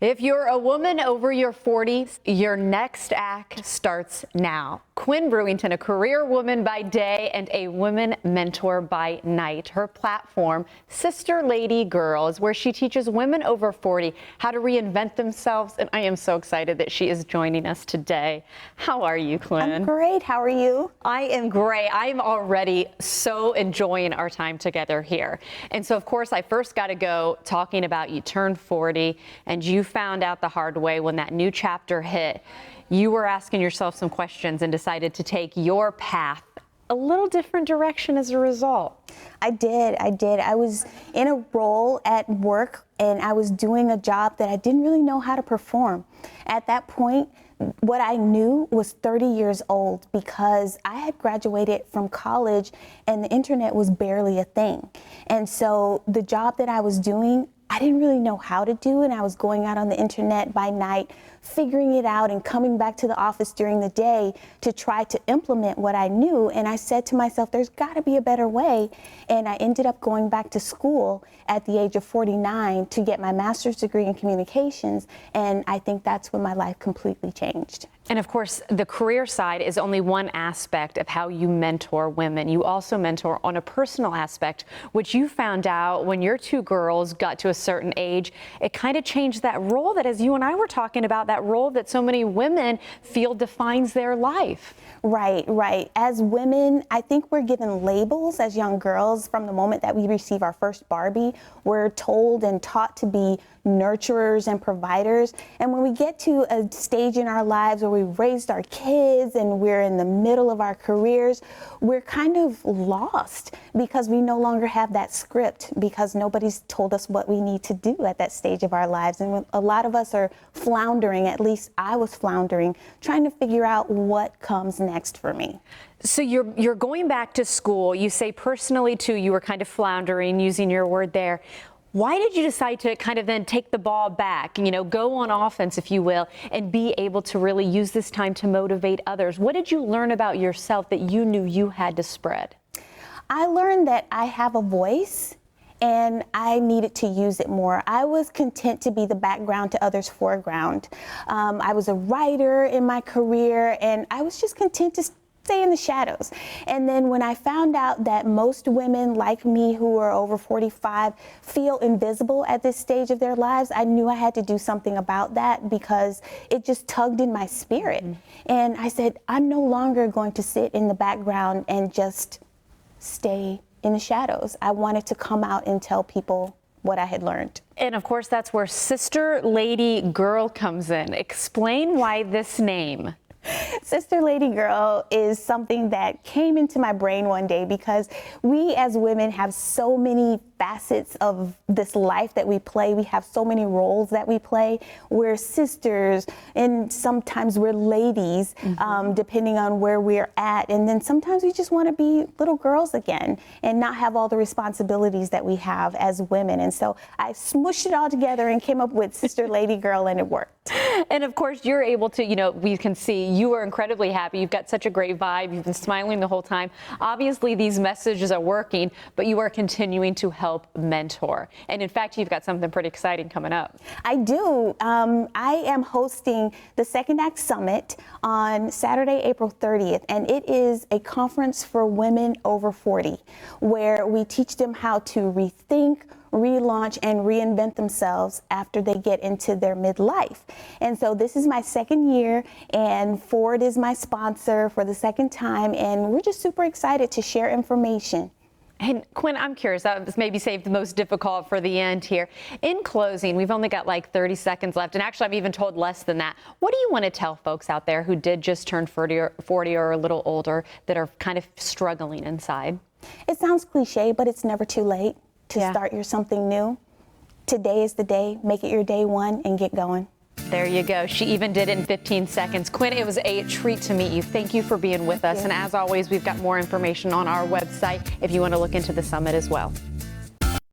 If you're a woman over your 40s, your next act starts now. Quinn Brewington, a career woman by day and a women mentor by night. Her platform, Sister Lady Girl, is where she teaches women over 40 how to reinvent themselves. And I am so excited that she is joining us today. How are you, Quinn? I'm great. How are you? I am great. I'm already so enjoying our time together here. And so, of course, I first got to go talking about you turned 40 and you found out the hard way when that new chapter hit. You were asking yourself some questions and decided to take your path a little different direction as a result. I did. I was in a role at work and I was doing a job that I didn't really know how to perform. At that point, what I knew was 30 years old because I had graduated from college and the internet was barely a thing. And so the job that I was doing, I didn't really know how to do, and I was going out on the internet by night, figuring it out and coming back to the office during the day to try to implement what I knew. And I said to myself, there's got to be a better way. And I ended up going back to school at the age of 49 to get my master's degree in communications. And I think that's when my life completely changed. And of course, the career side is only one aspect of how you mentor women. You also mentor on a personal aspect, which you found out when your two girls got to a certain age. It kind of changed that role that, as you and I were talking about, that role that so many women feel defines their life. Right. As women, I think we're given labels as young girls from the moment that we receive our first Barbie. We're told and taught to be nurturers and providers. And when we get to a stage in our lives where we've raised our kids and we're in the middle of our careers, we're kind of lost because we no longer have that script because nobody's told us what we need to do at that stage of our lives. And a lot of us are floundering, at least I was floundering, trying to figure out what comes next for me. So you're going back to school. You say personally too, you were kind of floundering, using your word there. Why did you decide to kind of then take the ball back, go on offense, if you will, and be able to really use this time to motivate others? What did you learn about yourself that you knew you had to spread? I learned that I have a voice and I needed to use it more. I was content to be the background to others' foreground. I was a writer in my career and I was just content to stay in the shadows. And then when I found out that most women like me who are over 45 feel invisible at this stage of their lives, I knew I had to do something about that because it just tugged in my spirit. And I said, I'm no longer going to sit in the background and just stay in the shadows. I wanted to come out and tell people what I had learned. And of course, that's where Sister Lady Girl comes in. Explain why this name. Sister Lady Girl is something that came into my brain one day because we as women have so many facets of this life that we play. We have so many roles that we play. We're sisters and sometimes we're ladies, depending on where we're at. And then sometimes we just want to be little girls again and not have all the responsibilities that we have as women. And so I smushed it all together and came up with Sister Lady Girl, and it worked. And of course, you're able to, we can see you are incredibly happy. You've got such a great vibe. You've been smiling the whole time. Obviously, these messages are working, but you are continuing to help mentor. And in fact, you've got something pretty exciting coming up. I do. I am hosting the Second Act Summit on Saturday, April 30th, and it is a conference for women over 40, where we teach them how to rethink, relaunch, and reinvent themselves after they get into their midlife. And so this is my second year, and Ford is my sponsor for the second time, and we're just super excited to share information. And Quinn, I'm curious, that maybe saved the most difficult for the end here. In closing, we've only got like 30 seconds left, and actually I'm even told less than that. What do you want to tell folks out there who did just turn 40 or a little older that are kind of struggling inside? It sounds cliche, but it's never too late to start your something new. Today is the day. Make it your day one and get going. There you go. She even did it in 15 seconds. Quinn, it was a treat to meet you. Thank you for being with us. And as always, we've got more information on our website if you want to look into the summit as well.